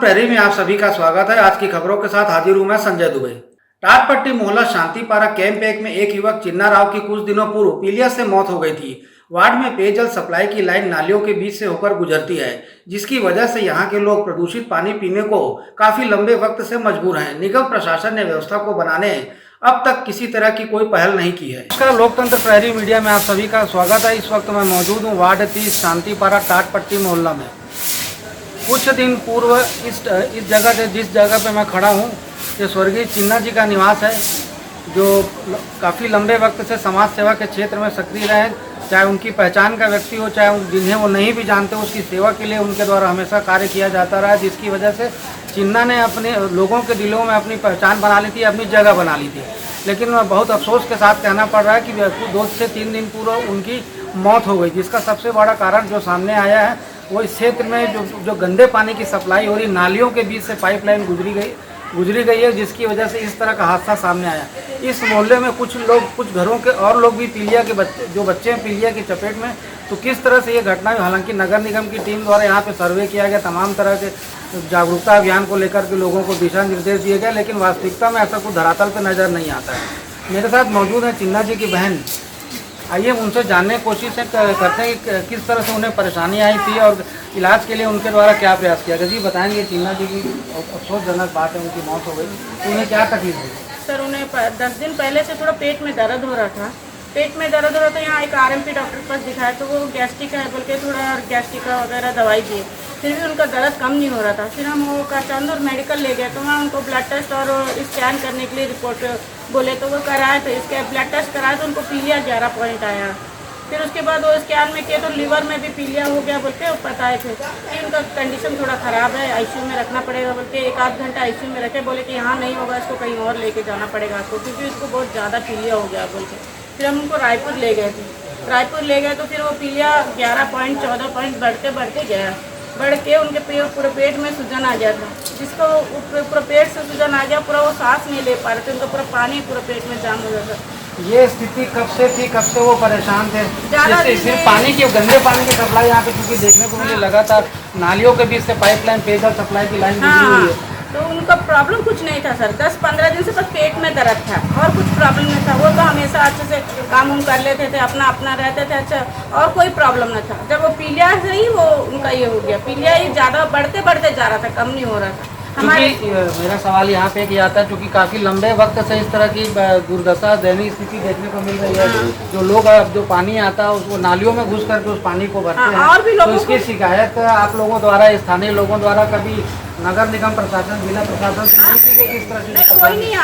प्रहरी में आप सभी का स्वागत है। आज की खबरों के साथ हाजिर हूं मैं संजय दुबे। टाटपट्टी मोहल्ला शांतिपारा कैंप 1 में एक युवक चिन्ना राव की कुछ दिनों पूर्व पीलिया से मौत हो गई थी। वार्ड में पेयजल सप्लाई की लाइन नालियों के बीच से होकर गुजरती है, जिसकी वजह से यहाँ के लोग प्रदूषित पानी पीने को काफी लंबे वक्त से मजबूर हैं। निगम प्रशासन ने व्यवस्था को बनाने अब तक किसी तरह की कोई पहल नहीं की है। नमस्कार, लोकतंत्र प्रहरी मीडिया में आप सभी का स्वागत है। इस वक्त मैं मौजूद हूँ वार्ड 30 शांतिपारा टाटपट्टी मोहल्ला में। कुछ दिन पूर्व इस जगह से जिस जगह पे मैं खड़ा हूँ, ये स्वर्गीय चिन्ना जी का निवास है, जो काफ़ी लंबे वक्त से समाज सेवा के क्षेत्र में सक्रिय रहे। चाहे उनकी पहचान का व्यक्ति हो, चाहे जिन्हें वो नहीं भी जानते, उसकी सेवा के लिए उनके द्वारा हमेशा कार्य किया जाता रहा, जिसकी वजह से चिन्ना ने अपने लोगों के दिलों में अपनी पहचान बना ली थी, अपनी जगह बना ली थी। लेकिन बहुत अफसोस के साथ कहना पड़ रहा है कि 2 से 3 दिन पूर्व उनकी मौत हो गई, जिसका सबसे बड़ा कारण जो सामने आया है वो इस क्षेत्र में जो गंदे पानी की सप्लाई हो रही, नालियों के बीच से पाइपलाइन गुजरी गई है, जिसकी वजह से इस तरह का हादसा सामने आया। इस मोहल्ले में कुछ घरों के और लोग भी पीलिया के बच्चे हैं पीलिया की चपेट में। तो किस तरह से ये घटना, हालांकि नगर निगम की टीम द्वारा यहाँ पे सर्वे किया गया, तमाम तरह के जागरूकता अभियान को लेकर के लोगों को दिशा निर्देश दिए गए, लेकिन वास्तविकता में ऐसा कुछ धरातल पर नज़र नहीं आता है। मेरे साथ मौजूद है चिन्ना जी की बहन। आइए उनसे जानने की कोशिश करते हैं कि किस तरह से उन्हें परेशानी आई थी और इलाज के लिए उनके द्वारा क्या प्रयास किया गया। जी बताएंगे, चिन्ना जी की अफसोसजनक बात है, उनकी मौत हो गई, तो उन्हें क्या तकलीफ हुई? सर, उन्हें 10 दिन पहले से थोड़ा पेट में दर्द हो रहा था। यहाँ एक आरएमपी डॉक्टर के पास दिखाया तो वो गैस्ट्रिक है बोल के थोड़ा गैस्ट्रिक वगैरह दवाई दिए, फिर भी उनका दर्द कम नहीं हो रहा था। फिर हम वो काचंदौर मेडिकल ले गए, तो वहाँ उनको ब्लड टेस्ट और स्कैन करने के लिए रिपोर्ट बोले, तो वो कराए थे। इसके ब्लड टेस्ट कराए तो उनको पीलिया 11 पॉइंट आया। फिर उसके बाद वो स्कैन में किए तो लीवर में भी पीलिया हो गया बोल के बताए थे कि उनका कंडीशन थोड़ा ख़राब है, आईसीयू में रखना पड़ेगा बोल के 1 आध घंटा आईसीयू में रखे। बोले कि यहाँ नहीं होगा, इसको कहीं और लेके जाना पड़ेगा आपको, क्योंकि इसको बहुत ज़्यादा पीलिया हो गया बोल के। फिर हम उनको रायपुर ले गए थे। रायपुर ले गए तो फिर वो पीलिया 11 पॉइंट 14 पॉइंट बढ़ते गया। बढ़ के उनके पूरे पेट में सूजन आ गया था, जिसको पूरा पेट से सूजन आ गया, पूरा वो सांस नहीं ले पा रहे थे, उनका पूरा पानी पूरा पेट में जाम हो गया था। ये स्थिति कब से थी, कब से वो परेशान थे? सिर्फ पानी की, गंदे पानी की सप्लाई यहाँ पे क्योंकि देखने को मिले लगातार नालियों के बीच से पाइपलाइन, पेयजल सप्लाई की लाइन गुजरी हुई है। तो उनका प्रॉब्लम कुछ नहीं था सर, 10-15 दिन से बस पेट में दर्द था और कुछ प्रॉब्लम नहीं था। वो तो हमेशा अच्छे से काम कर लेते थे, अपना रहते थे अच्छा, और कोई प्रॉब्लम नहीं था। जब वो पीलिया से ही वो उनका ये हो गया, पीलिया ही ज़्यादा बढ़ते जा रहा था, कम नहीं हो रहा था। मेरा सवाल यहाँ पे किया था क्योंकि काफ़ी लंबे वक्त से इस तरह की दुर्दशा, दयनीय स्थिति देखने को मिल रही है। जो लोग जो पानी आता है उसको नालियों में घुस करके उस पानी को भरते हैं, और भी लोगों तो इसकी शिकायत आप लोगों द्वारा, स्थानीय लोगों द्वारा कभी नगर निगम प्रशासन, जिला प्रशासन से नहीं की गई? किस तरह से? कोई नहीं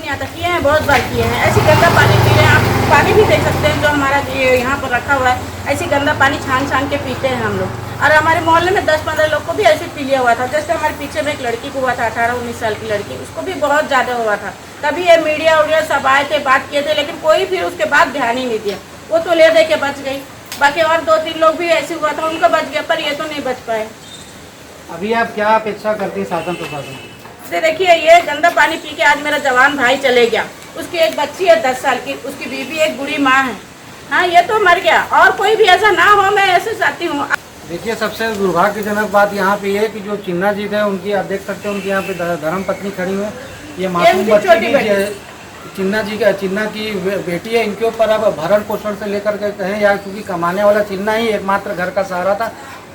आता। किए हैं, बहुत बार किए हैं। ऐसी गंदा पानी पी रहे हैं, आप पानी भी देख सकते हैं जो हमारा यहाँ पर रखा हुआ है। ऐसी गंदा पानी छान के पीते हैं हम लोग। और हमारे मोहल्ले में 10-15 लोग को भी ऐसे पीलिया हुआ था। जैसे हमारे पीछे में एक लड़की को हुआ था, 18-19 साल की लड़की, उसको भी बहुत ज़्यादा हुआ था। तभी ये मीडिया सब आए थे, बात किए थे, लेकिन कोई फिर उसके बाद ध्यान ही नहीं दिया। वो तो ले दे के बच गई। बाकी और 2-3 लोग भी ऐसे हुआ था, उनका बच गया, पर ये तो नहीं बच पाए। अभी आप क्या अपेक्षा करती हैं शासन प्रशासन से? देखिए, ये गंदा पानी पी के आज मेरा जवान भाई चले गया, उसकी एक बच्ची है 10 साल की, उसकी बीवी एक बूढ़ी माँ है। हाँ, ये तो मर गया, और कोई भी ऐसा ना हो, मैं ऐसे चाहती हूँ। देखिए, सबसे दुर्भाग्यजनक बात यहाँ पे ये कि जो चिन्ना जी थे, उनकी आप देख सकते हैं, उनकी यहाँ पे धर्म पत्नी खड़ी हुई है। ये मासूम बच्ची चिन्ना की बेटी है। इनके ऊपर अब भरण पोषण से लेकर के कहें या क्योंकि कमाने वाला चिन्ना ही एकमात्र घर का सहारा था,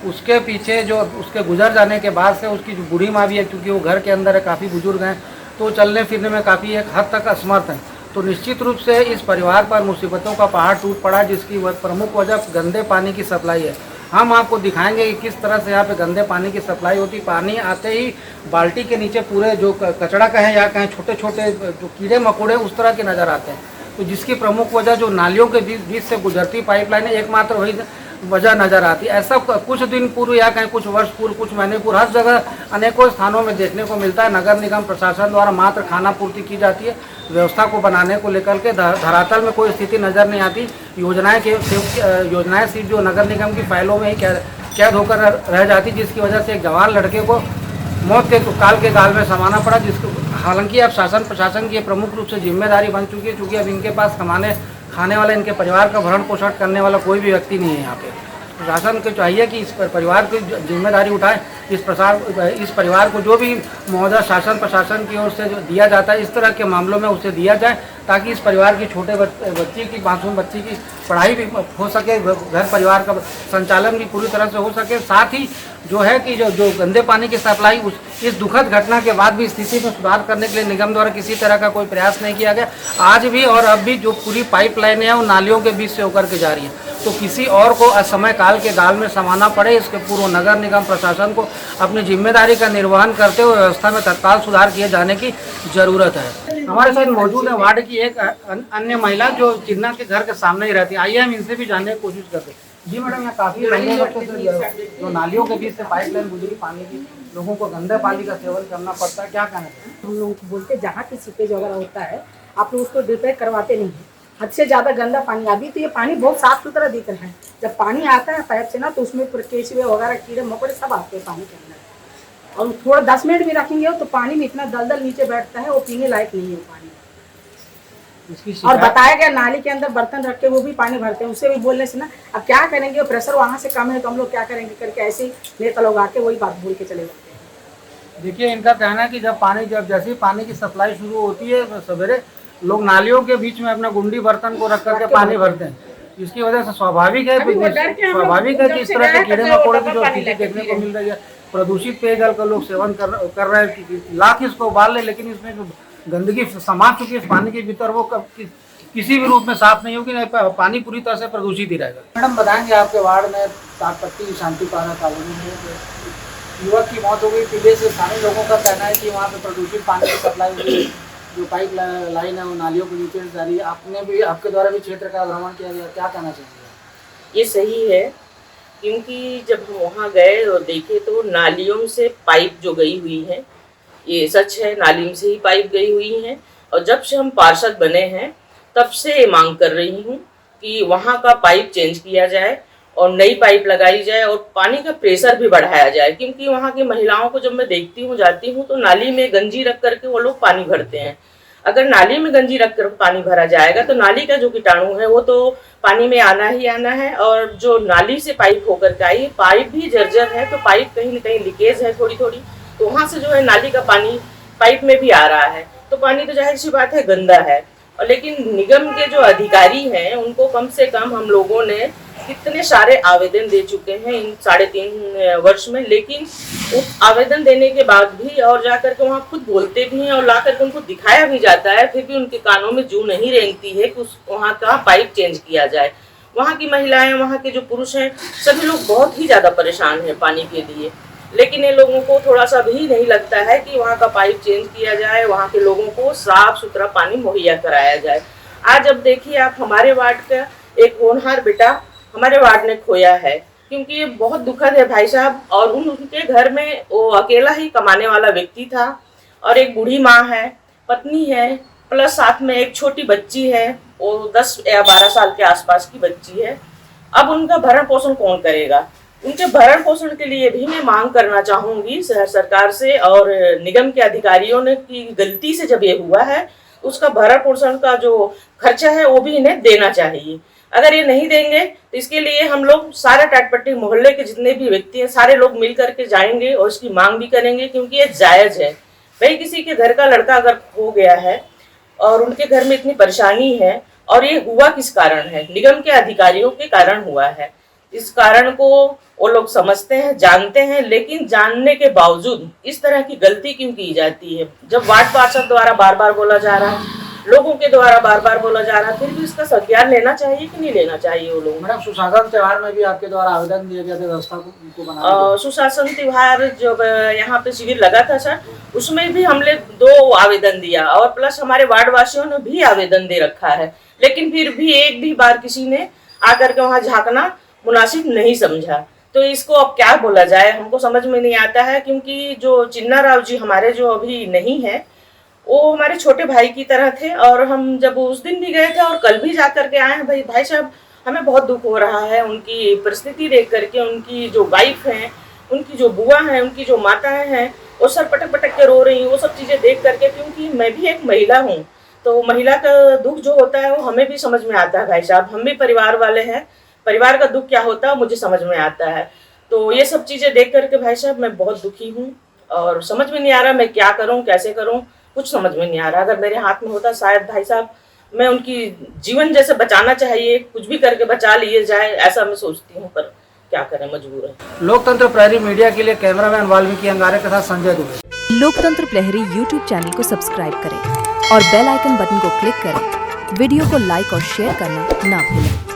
उसके पीछे जो उसके गुजर जाने के बाद से उसकी जो बूढ़ी माँ भी है, क्योंकि वो घर के अंदर है, काफ़ी बुजुर्ग हैं, तो चलने फिरने में काफ़ी एक हद तक असमर्थ हैं। तो निश्चित रूप से इस परिवार पर मुसीबतों का पहाड़ टूट पड़ा, जिसकी प्रमुख वजह गंदे पानी की सप्लाई है। हम आपको दिखाएंगे कि किस तरह से यहाँ पे गंदे पानी की सप्लाई होती। पानी आते ही बाल्टी के नीचे पूरे जो कचड़ा कहें या कहें छोटे छोटे जो कीड़े मकोड़े उस तरह के नज़र आते हैं। तो जिसकी प्रमुख वजह जो नालियों के बीच से गुजरती पाइपलाइन, एकमात्र वही वजह नज़र आती है। ऐसा कुछ दिन पूर्व या कहीं कुछ वर्ष पूर्व, कुछ महीने पूर्व हर जगह अनेकों स्थानों में देखने को मिलता है। नगर निगम प्रशासन द्वारा मात्र खाना पूर्ति की जाती है, व्यवस्था को बनाने को लेकर के धरातल में कोई स्थिति नज़र नहीं आती। योजनाएं सिर्फ जो नगर निगम की फाइलों में ही कैद होकर रह जाती, जिसकी वजह से एक जवान लड़के को मौत के काल के गाल में समाना पड़ा। जिसको हालांकि अब शासन प्रशासन की प्रमुख रूप से जिम्मेदारी बन चुकी है, चूँकि अब इनके पास खाने वाला, इनके परिवार का भरण पोषण करने वाला कोई भी व्यक्ति नहीं है यहाँ पे। प्रशासन को चाहिए कि इस परिवार की जिम्मेदारी उठाए। इस परिवार को जो भी मुआवजा शासन प्रशासन की ओर से जो दिया जाता है, इस तरह के मामलों में उसे दिया जाए, ताकि इस परिवार की छोटे मासूम बच्ची की पढ़ाई भी हो सके, घर परिवार का संचालन भी पूरी तरह से हो सके। साथ ही जो है कि जो गंदे पानी की सप्लाई इस दुखद घटना के बाद भी स्थिति में सुधार करने के लिए निगम द्वारा किसी तरह का कोई प्रयास नहीं किया गया। आज भी और अब भी जो पूरी पाइपलाइन है वो नालियों के बीच से होकर के जा रही है। तो किसी और को असमय काल के गाल में समाना पड़े, इसके पूर्व नगर निगम प्रशासन को अपनी जिम्मेदारी का निर्वहन करते हुए व्यवस्था में तत्काल सुधार किए जाने की जरूरत है। हमारे साथ मौजूद है वार्ड की एक अन्य महिला जो चिन्ना के घर के सामने ही रहती है। आइए हम इनसे भी जानने की कोशिश करते हैं। जी मैडम, यहाँ काफी जो नालियों के बीच से पाइपलाइन गुजरी पानी की, लोगों को गंदे पानी का सेवन करना पड़ता है, क्या कहना चाहिए? हम लोग बोलते हैं जहाँ की सीपेज वगैरह होता है आप लोग उसको रिपेयर करवाते नहीं हैं। हद से ज़्यादा गंदा पानी, अभी तो ये पानी बहुत साफ सुथरा दिख रहा है, जब पानी आता है पाइप से ना तो उसमें केचुए वगैरह कीड़े मकोड़े सब आते हैं पानी के अंदर। और थोड़ा 10 मिनट भी रखेंगे तो पानी में इतना दलदल नीचे बैठता है, वो पीने लायक नहीं है पानी। और बताया गया नाली के अंदर बर्तन रख के वो भी पानी भरते हैं, उससे भी बोलने से ना अब क्या करेंगे, प्रेशर वहाँ से कम है तो हम लोग क्या करेंगे करके ऐसे ही नेता लोग आके वही बात बोल के चले जाते हैं। देखिए, इनका कहना है कि जब जैसे ही पानी की सप्लाई शुरू होती है सवेरे लोग नालियों के बीच में अपना गुंडी बर्तन को रख करके पानी भरते हैं। इसकी वजह से स्वाभाविक है कि इस तरह के कीड़े मकोड़े की जो स्थिति देखने को मिल रही है। प्रदूषित पेयजल का लोग सेवन कर रहे हैं, लाख इसको उबाल ले, लेकिन इसमें जो गंदगी समा चुकी है इस पानी के भीतर वो किसी भी रूप में साफ नहीं होगी, नहीं पानी पूरी तरह से प्रदूषित ही रहेगा। मैडम बताएंगे, आपके वार्ड में ताटपट्टी शांतिपारा कॉलोनी में युवक की मौत हो गई पीले से, स्थानीय लोगों का कहना है कि वहाँ पे प्रदूषित पानी की सप्लाई हुई, जो पाइप लाइन है वो नालियों के नीचे से जा रही है। आपके द्वारा भी क्षेत्र का भ्रमण किया गया, क्या कहना चाहिए? ये सही है, क्योंकि जब हम वहाँ गए और देखे तो नालियों से पाइप जो गई हुई है, ये सच है, नाली से ही पाइप गई हुई है। और जब से हम पार्षद बने हैं तब से मांग कर रही हूँ कि वहाँ का पाइप चेंज किया जाए और नई पाइप लगाई जाए और पानी का प्रेशर भी बढ़ाया जाए। क्योंकि वहाँ की महिलाओं को जब मैं देखती हूँ, जाती हूँ, तो नाली में गंजी रख करके वो लोग पानी भरते हैं। अगर नाली में गंजी रख कर पानी भरा जाएगा तो नाली का जो कीटाणु है वो तो पानी में आना ही आना है, और जो नाली से पाइप होकर के आई, पाइप भी जर्जर है, तो पाइप कहीं न कहीं लीकेज है थोड़ी थोड़ी, तो वहाँ से जो है नाली का पानी पाइप में भी आ रहा है, तो पानी तो जाहिर सी बात है गंदा है। और लेकिन निगम के जो अधिकारी हैं उनको कम से कम हम लोगों ने कितने सारे आवेदन दे चुके हैं इन 3.5 वर्ष में, लेकिन उस आवेदन देने के बाद भी और जाकर के वहाँ खुद बोलते भी हैं और ला करके उनको दिखाया भी जाता है, फिर भी उनके कानों में जू नहीं रेंगती है कि वहाँ का पाइप चेंज किया जाए। वहाँ की महिलाएं, वहाँ के जो पुरुष हैं, सभी लोग बहुत ही ज़्यादा परेशान हैं पानी के लिए, लेकिन ये लोगों को थोड़ा सा भी नहीं लगता है कि वहाँ का पाइप चेंज किया जाए, वहाँ के लोगों को साफ सुथरा पानी मुहैया कराया जाए। आज अब देखिए आप, हमारे वार्ड का एक होनहार बेटा हमारे वार्ड ने खोया है, क्योंकि ये बहुत दुखद है भाई साहब। और उनके घर में वो अकेला ही कमाने वाला व्यक्ति था और एक बूढ़ी माँ है, पत्नी है, प्लस साथ में एक छोटी बच्ची है, वो 10 या 12 साल के आसपास की बच्ची है। अब उनका भरण पोषण कौन करेगा? उनके भरण पोषण के लिए भी मैं मांग करना चाहूँगी शहर सरकार से और निगम के अधिकारियों ने कि गलती से जब ये हुआ है उसका भरण पोषण का जो खर्चा है वो भी इन्हें देना चाहिए। अगर ये नहीं देंगे तो इसके लिए हम लोग सारे टाटपट्टी मोहल्ले के जितने भी व्यक्ति हैं सारे लोग मिल करके जाएंगे और इसकी मांग भी करेंगे, क्योंकि ये जायज़ है। भाई, किसी के घर का लड़का अगर हो गया है और उनके घर में इतनी परेशानी है, और ये हुआ किस कारण है? निगम के अधिकारियों के कारण हुआ है। इस कारण को वो लोग समझते हैं, जानते हैं, लेकिन जानने के बावजूद इस तरह की गलती क्यों की जाती है? जब वार्ड पार्षद द्वारा बार बार बोला जा रहा है, लोगों के द्वारा बार बार बोला जा रहा है, फिर भी इसका संज्ञान लेना चाहिए कि नहीं लेना चाहिए वो लोग? मैडम, सुशासन त्योहार में भी आपके द्वारा आवेदन दिया गया था व्यवस्था को बनाने। सुशासन त्योहार जो यहाँ पे शिविर लगा था सर, उसमें भी हमने 2 आवेदन दिया और प्लस हमारे वार्ड वासियों ने भी आवेदन दे रखा है, लेकिन फिर भी एक भी बार किसी ने आकर के वहाँ झांकना मुनासिब नहीं समझा। तो इसको अब क्या बोला जाए, हमको समझ में नहीं आता है। क्योंकि जो चिन्ना राव जी हमारे जो अभी नहीं है, वो हमारे छोटे भाई की तरह थे, और हम जब उस दिन भी गए थे और कल भी जा करके आए हैं। भाई साहब, हमें बहुत दुख हो रहा है उनकी परिस्थिति देख करके। उनकी जो वाइफ हैं, उनकी जो बुआ हैं, उनकी जो माताएं हैं, वो सर पटक पटक के रो रही हैं, वो सब चीज़ें देख करके। क्योंकि मैं भी एक महिला हूँ, तो महिला का दुख जो होता है वो हमें भी समझ में आता है भाई साहब, हम भी परिवार वाले हैं। परिवार का दुख क्या होता है मुझे समझ में आता है। तो ये सब चीज़ें देख करके भाई साहब मैं बहुत दुखी हूँ और समझ में नहीं आ रहा मैं क्या करूँ, कैसे करूँ, कुछ समझ में नहीं आ रहा। अगर मेरे हाथ में होता शायद भाई साहब मैं उनकी जीवन जैसे बचाना चाहिए, कुछ भी करके बचा लिए जाए, ऐसा मैं सोचती हूँ, पर क्या करें, मजबूर है। लोकतंत्र प्रहरी मीडिया के लिए कैमरामैन वाल्मीकि अंगारे के साथ संजय दुबे। लोकतंत्र प्रहरी यूट्यूब चैनल को सब्सक्राइब करें और बेल आइकन बटन को क्लिक करें। वीडियो को लाइक और शेयर करना ना भूलें।